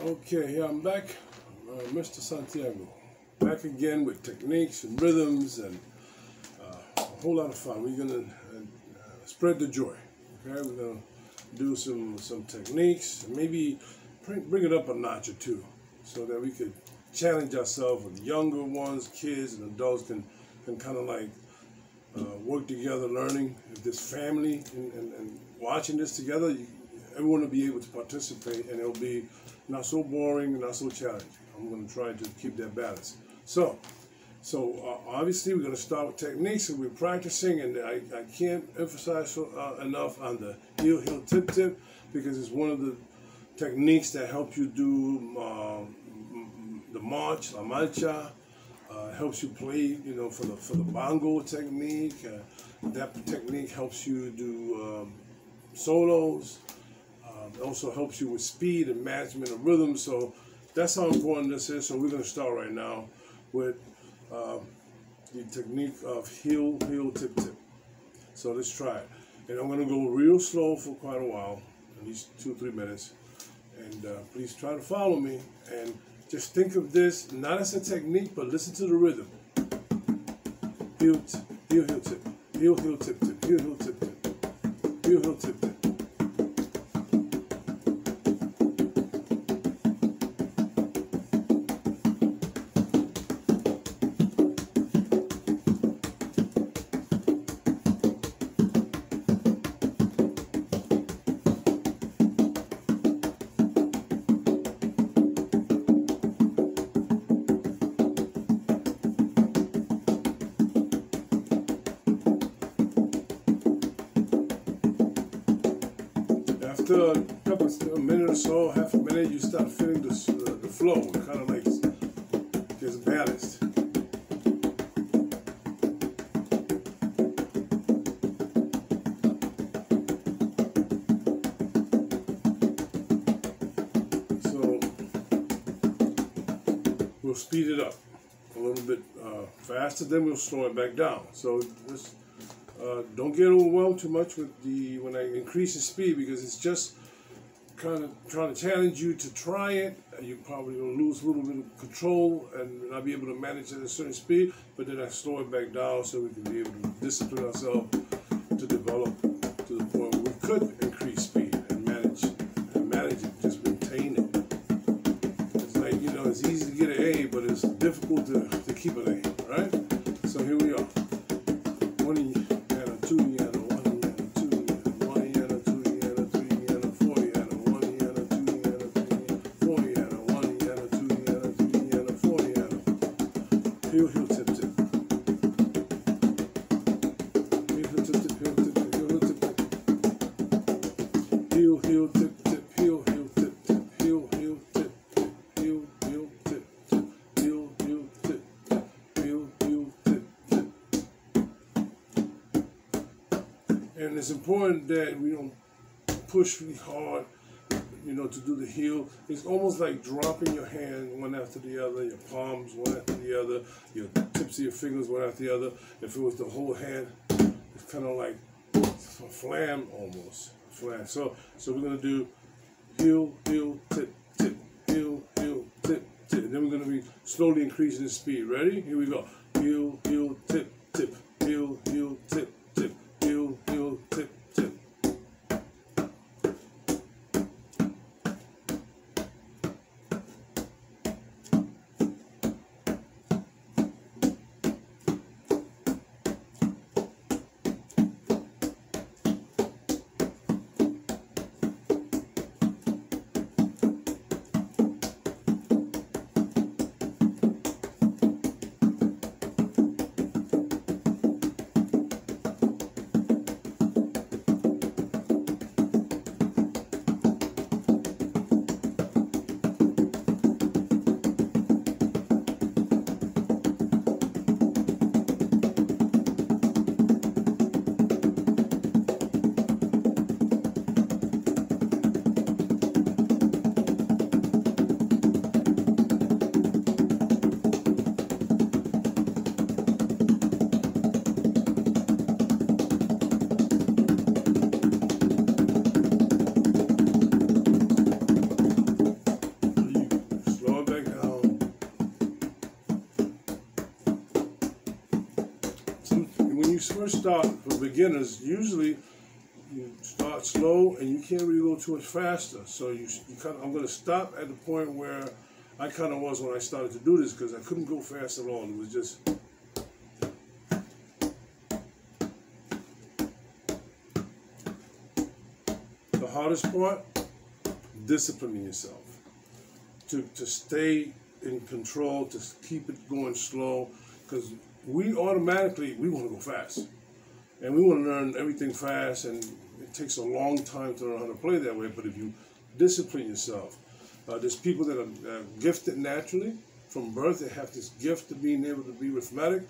Okay, here I'm back, Mr. Santiago, back again with techniques and rhythms and a whole lot of fun. We're gonna spread the joy. Okay, we're gonna do some techniques, and maybe bring it up a notch or two, so that we could challenge ourselves with younger ones, kids, and adults can kind of like work together, learning. If this family and watching this together, everyone will be able to participate, and it'll be not so boring and not so challenging. I'm going to try to keep that balance. So obviously we're going to start with techniques, and we're practicing, and I can't emphasize enough on the heel, tip, tip, because it's one of the techniques that help you do the march, la marcha. Helps you play, for the bongo technique. That technique helps you do solos. It also helps you with speed and management of rhythm. So that's how important this is. So we're going to start right now with the technique of heel, tip, tip. So let's try it. And I'm going to go real slow for quite a while, at least 2 or 3 minutes. And please try to follow me. And just think of this not as a technique, but listen to the rhythm. Heel, tip, heel, tip, heel, tip, tip, heel, tip, tip, heel, tip, tip. After a minute or so, half a minute, you start feeling the flow. It kind of like gets balanced. So we'll speed it up a little bit faster, then we'll slow it back down. So this. Don't get overwhelmed too much with when I increase the speed, because it's just kind of trying to challenge you to try it. You probably will lose a little bit of control and not be able to manage at a certain speed, but then I slow it back down so we can be able to discipline ourselves to develop to the point where we could increase speed and manage it, just maintain it. It's like, it's easy to get an A, but it's difficult to keep an A, right? So here we are. 2 yana, 1 yana, 2 yana, 1 yana, 2 yana, 3 yana, 4 yana, 1 yana, 2 yana, 3 yana, 4 yana, 1 yana, 2 yana, 3 yana, 4 yana. Heel, tip, tip. Heel, tip, tip, heel, tip, tip, heel, tip, tip. Heel, tip, tip, heel, tip, tip, heel, tip, tip, heel, tip, tip, heel, tip, tip, heel, tip. And it's important that we don't push really hard, to do the heel. It's almost like dropping your hand one after the other, your palms one after the other, your tips of your fingers one after the other. If it was the whole hand, it's kind of like a flam almost. Flam. So we're going to do heel, tip, tip, heel, tip, tip. And then we're going to be slowly increasing the speed. Ready? Here we go. Heel, tip, tip, heel, tip, tip. Heel, tip, tip. first start for beginners, usually you start slow and you can't really go too much faster. So I'm going to stop at the point where I kind of was when I started to do this, because I couldn't go fast at all. It was just the hardest part, disciplining yourself to stay in control, to keep it going slow, because we want to go fast. And we want to learn everything fast, and it takes a long time to learn how to play that way. But if you discipline yourself, there's people that are gifted naturally from birth. They have this gift of being able to be rhythmic,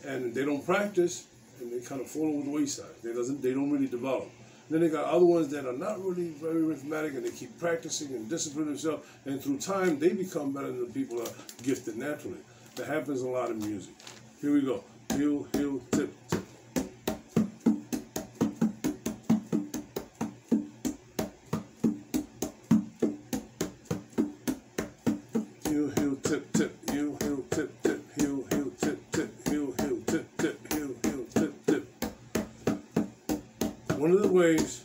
and they don't practice, and they kind of fall over the wayside. They don't really develop. Then they got other ones that are not really very rhythmic, and they keep practicing and disciplining themselves, and through time they become better than the people that are gifted naturally. That happens a lot in music. Here we go. Heel, heel, tip, tip. Heel, heel, tip, tip. Heel, heel, tip, tip. Heel, heel, tip, tip. Heel, heel, tip, tip. Heel, heel, tip, tip. One of the ways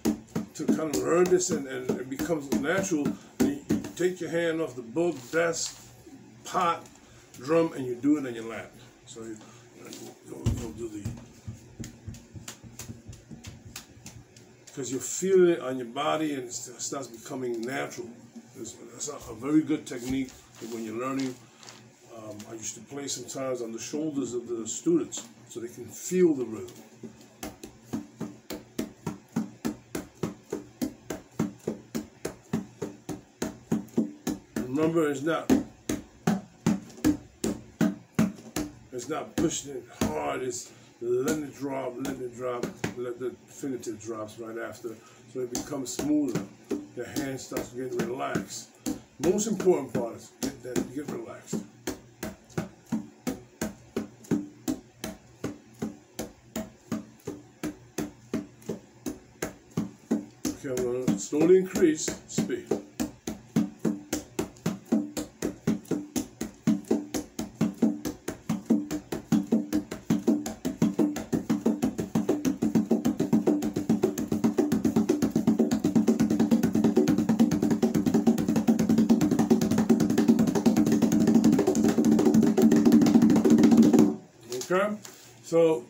to kind of learn this and it becomes natural, you take your hand off the book, desk, pot, drum, and you do it in your lap. So you'll do the, because you're feeling it on your body and it starts becoming natural. That's a very good technique when you're learning. I used to play sometimes on the shoulders of the students so they can feel the rhythm. Remember, it's not pushing it hard, it's letting it drop, let the fingertip drops right after, so it becomes smoother. Your hand starts getting relaxed. Most important part is get relaxed. Okay, I'm going to slowly increase speed. Okay, so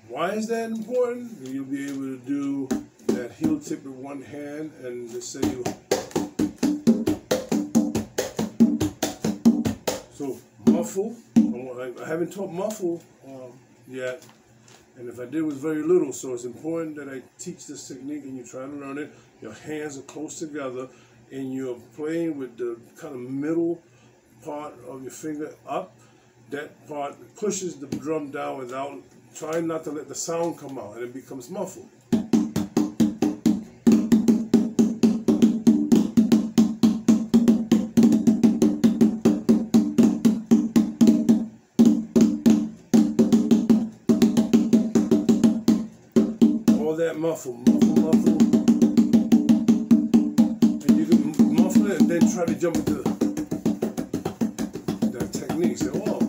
why is that important? You'll be able to do that heel tip with one hand, and let's say you. So muffle. I haven't taught muffle yet, and if I did, it was very little. So it's important that I teach this technique, and you try to learn it. Your hands are close together, and you're playing with the kind of middle part of your finger up. That part pushes the drum down without trying not to let the sound come out, and it becomes muffled. All that muffle, and you can muffle it and then try to jump into that technique. Say, oh,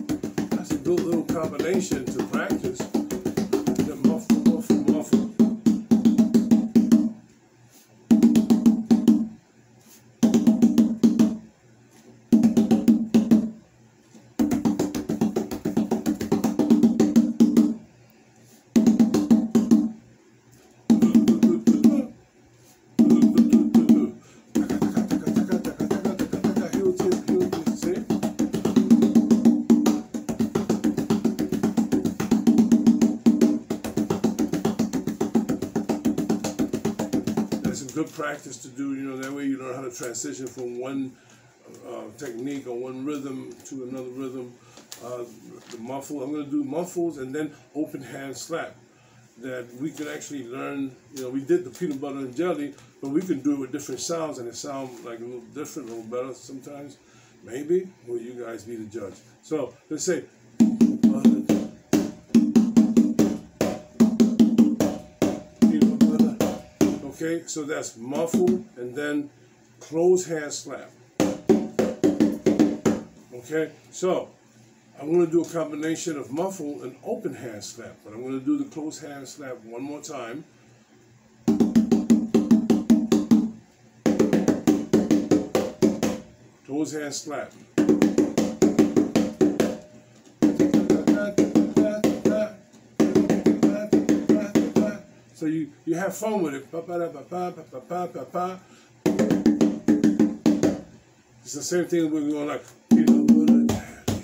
that's a good little combination to practice. The muffle, muffle, muffle. Good practice to do, that way you learn how to transition from one technique or one rhythm to another rhythm. The muffle, I'm going to do muffles and then open hand slap. That we can actually learn, we did the peanut butter and jelly, but we can do it with different sounds, and it sounds like a little different, a little better sometimes. Maybe, well, you guys be the judge. So let's say, okay, so that's muffle and then close hand slap. Okay, so I'm going to do a combination of muffle and open hand slap, but I'm going to do the closed hand slap one more time. Closed hand slap. So you have fun with it. It's the same thing we're going like.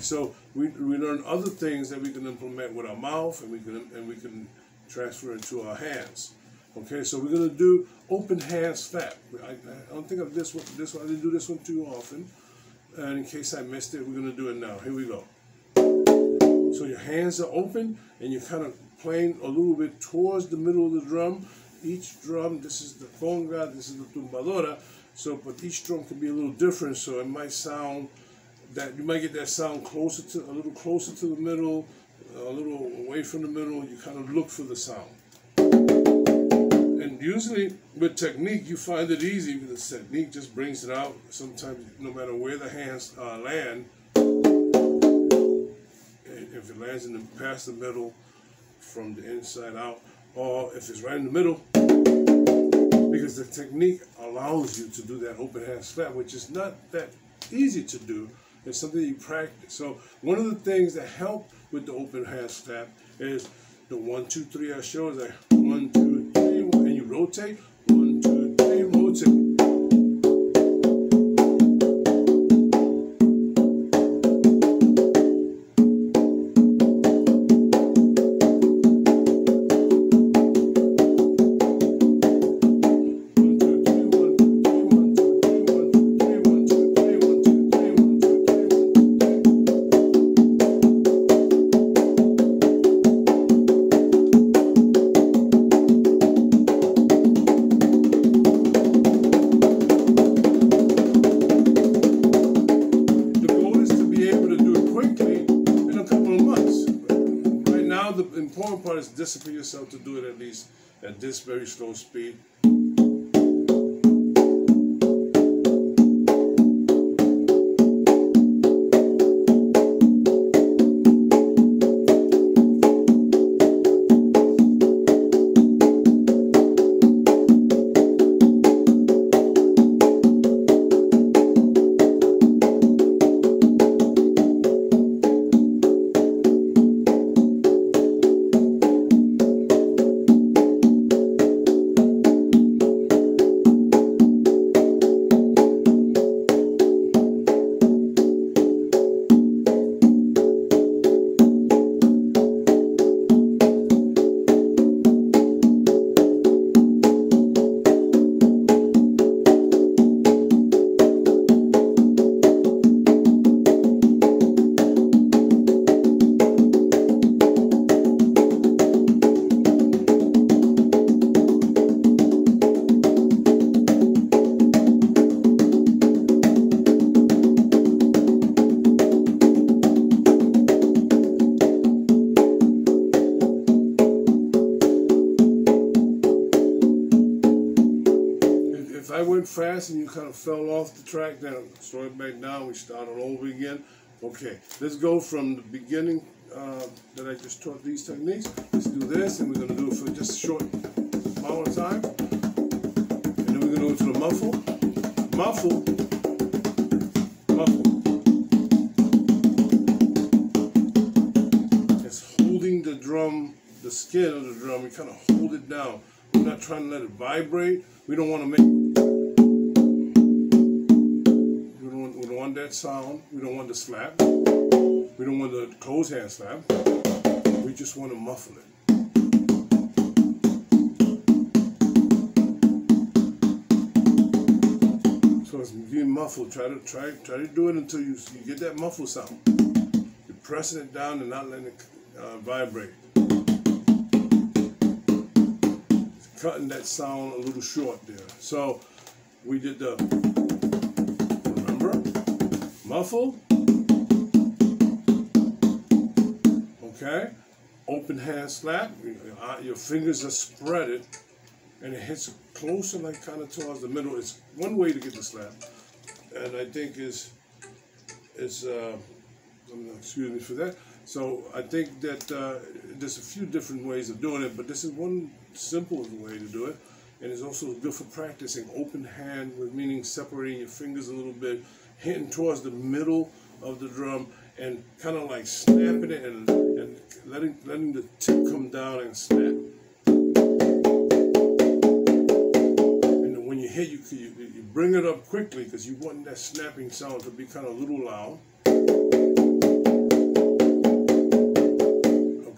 So we learn other things that we can implement with our mouth, and we can transfer into our hands. Okay, so we're going to do open hand slap. I don't think of this one. I didn't do this one too often. And in case I missed it, we're going to do it now. Here we go. So your hands are open, and you're kind of playing a little bit towards the middle of the drum. Each drum, this is the conga, this is the tumbadora. So, but each drum can be a little different. So it might sound that you might get that sound closer to a little closer to the middle, a little away from the middle. You kind of look for the sound. And usually with technique, you find it easy because the technique just brings it out. Sometimes, no matter where the hands land, if it lands in past the middle, from the inside out, or if it's right in the middle, because the technique allows you to do that open hand slap, which is not that easy to do. It's something you practice. So one of the things that help with the open hand slap is the 1, 2, 3 I showed. Like 1, 2, 3, and you rotate. 1, 2, 3, rotate. The important part is discipline yourself to do it at least at this very slow speed. If I went fast and you kind of fell off the track, then slow it back down, we start all over again. Okay, let's go from the beginning that I just taught these techniques. Let's do this, and we're going to do it for just a short amount of time. And then we're going to go to the muffle. Muffle. Muffle. It's holding the drum, the skin of the drum. We kind of hold it down. We're not trying to let it vibrate. We don't want to make... We don't want that sound. We don't want the slap. We don't want the closed hand slap. We just want to muffle it. So it's being muffled. Try to do it until you get that muffled sound. You're pressing it down and not letting it vibrate. It's cutting that sound a little short there. So we did the, remember, muffle. Okay, open hand slap. Your fingers are spreaded, and it hits closer, like kind of towards the middle. It's one way to get the slap, and I think is Excuse me for that. So I think that there's a few different ways of doing it, but this is one simple way to do it. And it's also good for practicing open hand, with meaning separating your fingers a little bit, hitting towards the middle of the drum, and kind of like snapping it and letting the tip come down and snap. And when you hit, you bring it up quickly because you want that snapping sound to be kind of a little loud.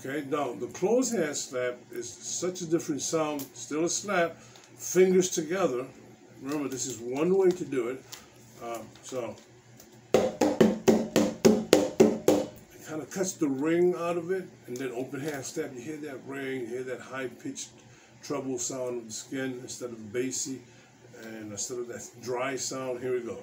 Okay, now the closed hand slap is such a different sound, still a slap, fingers together. Remember, this is one way to do it. So it kind of cuts the ring out of it, and then open hand slap, you hear that ring, you hear that high-pitched treble sound of the skin instead of bassy, and instead of that dry sound. Here we go.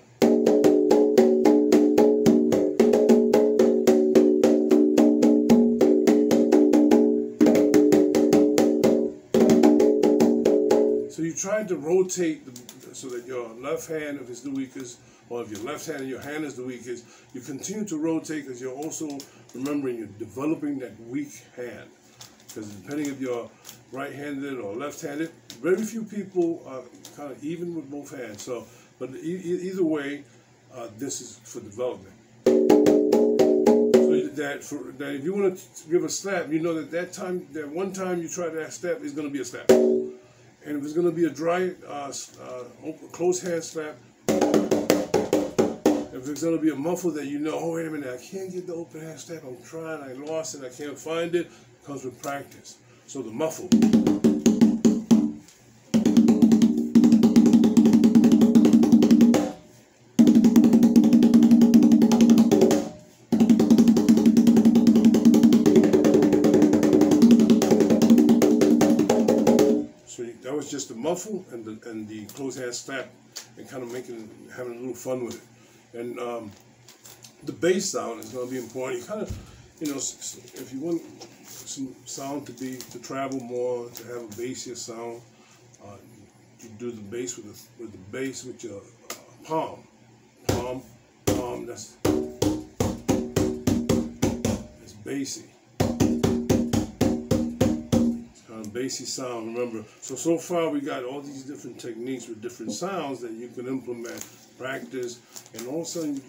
So you try to rotate so that your left hand, if it's the weakest, or if your left hand and your hand is the weakest, you continue to rotate because you're also remembering you're developing that weak hand. Because depending if you're right-handed or left-handed, very few people are kind of even with both hands. So, but either way, this is for development. So that if you want to give a slap, you know that one time you try that slap is going to be a slap. And if it's going to be a dry, close hand slap, if it's going to be a muffle that you know, oh, wait a minute, I can't get the open hand slap, I'm trying, I lost it, I can't find it, comes with practice. So the muffle. That was just the muffle and the close hand slap, and kind of having a little fun with it. And the bass sound is going to be important. You kind of, if you want some sound to travel more, to have a bassier sound, you do the bass with your palm. That's bassy. Bassy sound, remember. So far we got all these different techniques with different sounds that you can implement, practice, and all of a sudden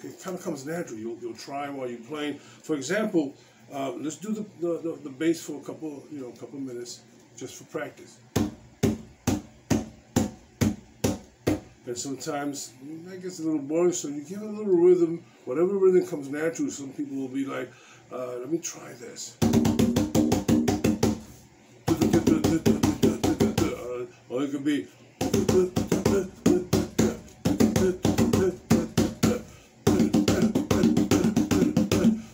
it kind of comes natural. You'll try while you're playing. For example, let's do the bass for a couple minutes just for practice. And sometimes that gets a little boring, so you give it a little rhythm. Whatever rhythm comes natural, some people will be like, let me try this. Or it could be.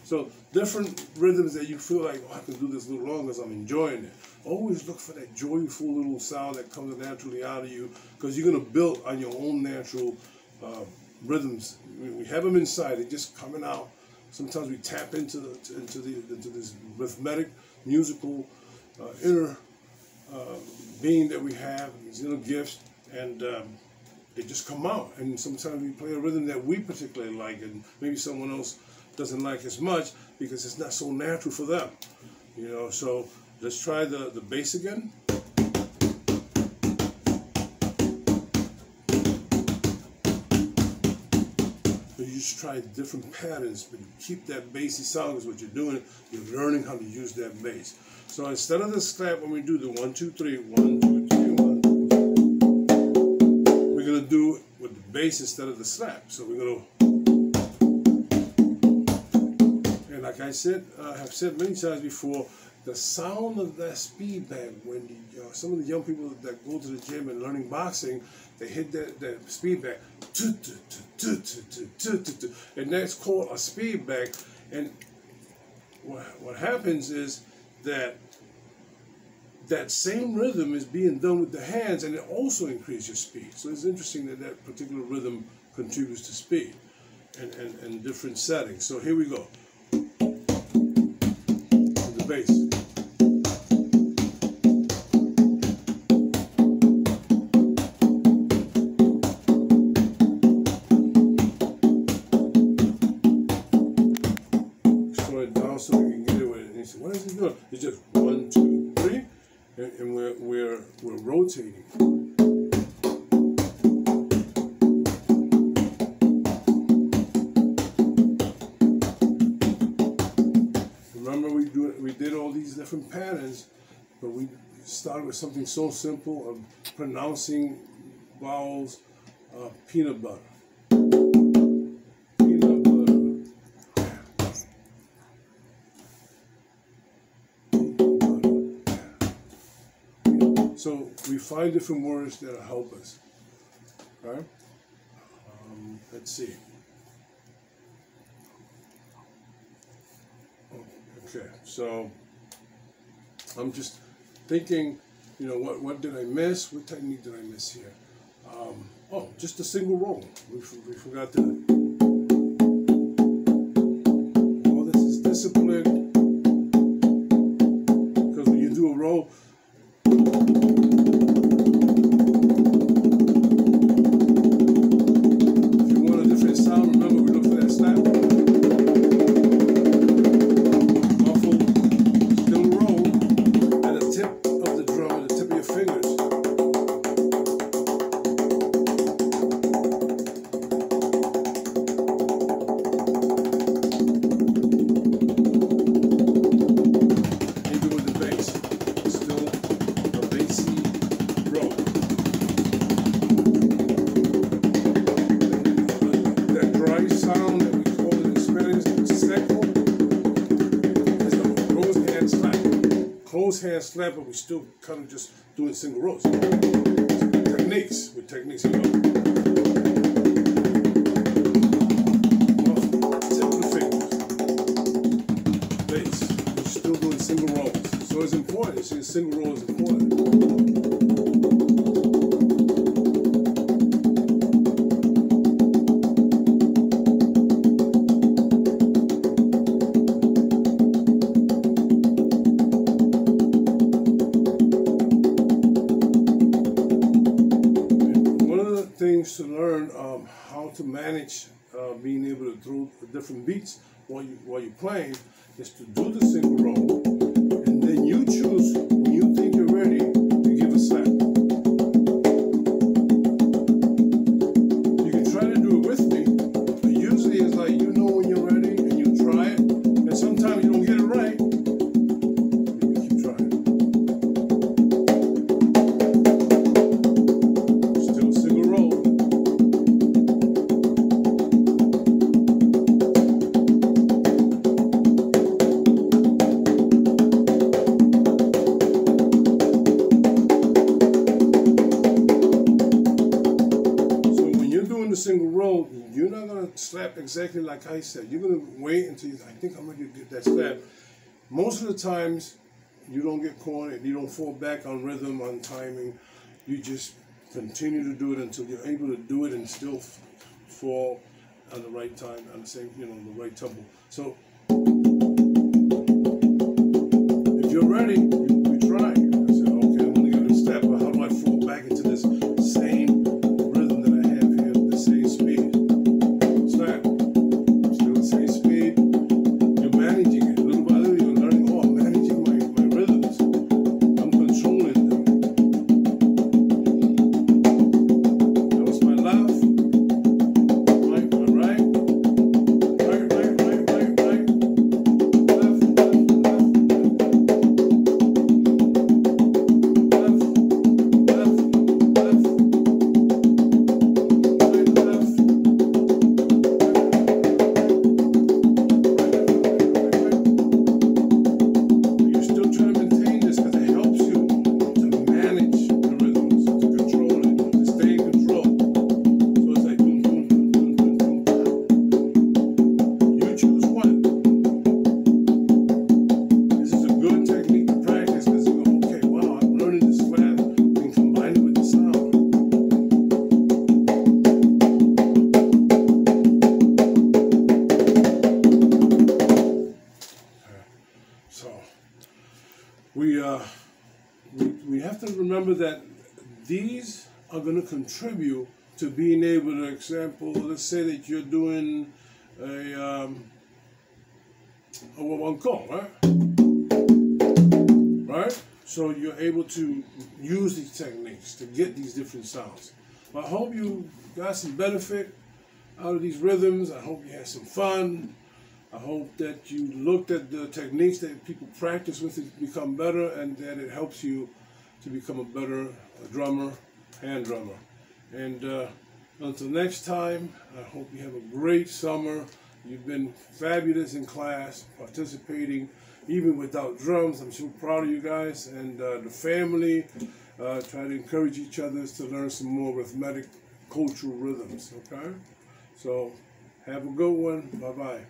So different rhythms that you feel like, oh, I can do this a little longer because I'm enjoying it. Always look for that joyful little sound that comes naturally out of you, because you're going to build on your own natural rhythms. We have them inside; they're just coming out. Sometimes we tap into this rhythmic, musical inner being that we have, these little gifts, and they just come out. And sometimes we play a rhythm that we particularly like, and maybe someone else doesn't like as much because it's not so natural for them. So let's try the bass again. You just try different patterns, but you keep that bassy sound, because what you're doing, you're learning how to use that bass. So instead of the slap, when we do the 1, 2, 3, 1, 2, 3, 1, we're going to do it with the bass instead of the slap. So we're going to, and like I said, have said many times before, the sound of that speed bag, when some of the young people that go to the gym and learning boxing, they hit that speed bag, and that's called a speed bag. And what happens is that same rhythm is being done with the hands, and it also increases your speed. So it's interesting that particular rhythm contributes to speed and different settings. So here we go. The bass. no. It's just 1, 2, 3, and we're rotating. Remember, we did all these different patterns, but we started with something so simple of pronouncing vowels. Peanut butter. Peanut butter. So we find different words that help us. Okay? Let's see. Okay, so I'm just thinking, what did I miss? What technique did I miss here? Oh, just a single roll. We forgot that. All this is discipline. Because when you do a roll, if you want a different sound, remember we look for that snap. Muffle, still roll, at the tip of the drum, at the tip of your fingers. Closed hand slap, but we still kind of just doing single rolls. Techniques, with techniques, Tip of the fingers. Bass. We're still doing single rolls. So it's important. See, single roll is important. Things to learn how to manage being able to throw different beats while you're playing is to do the single roll, and then you choose when you think you're ready to give a slap. You can try to do it with me, but usually it's like when you're ready and you try it, and sometimes you don't get it right. You keep trying. Still single roll. Single roll, you're not going to slap exactly like I said. You're going to wait until I think I'm going to get that slap. Most of the times, you don't get caught and you don't fall back on rhythm, on timing. You just continue to do it until you're able to do it and still fall on the right time, on the same, the right tempo. So, if you're ready, you try. I said, okay, I'm going to get a step, but how do I fall back into this same rhythm that I have here, the same speed? Snap. Still the same speed. You're managing it. Little by little, you're learning, I'm managing my rhythms. I'm controlling them. That was my left. Right, my right. Right. Left, we have to remember that these are going to contribute to being able to, example, let's say that you're doing a one call, right? right? So you're able to use these techniques to get these different sounds. I hope you got some benefit out of these rhythms. I hope you had some fun. I hope that you looked at the techniques that people practice with to become better, and that it helps you to become a better drummer, hand drummer. And until next time, I hope you have a great summer. You've been fabulous in class, participating even without drums. I'm so proud of you guys, and the family. Try to encourage each other to learn some more arithmetic cultural rhythms, okay? So have a good one. Bye-bye.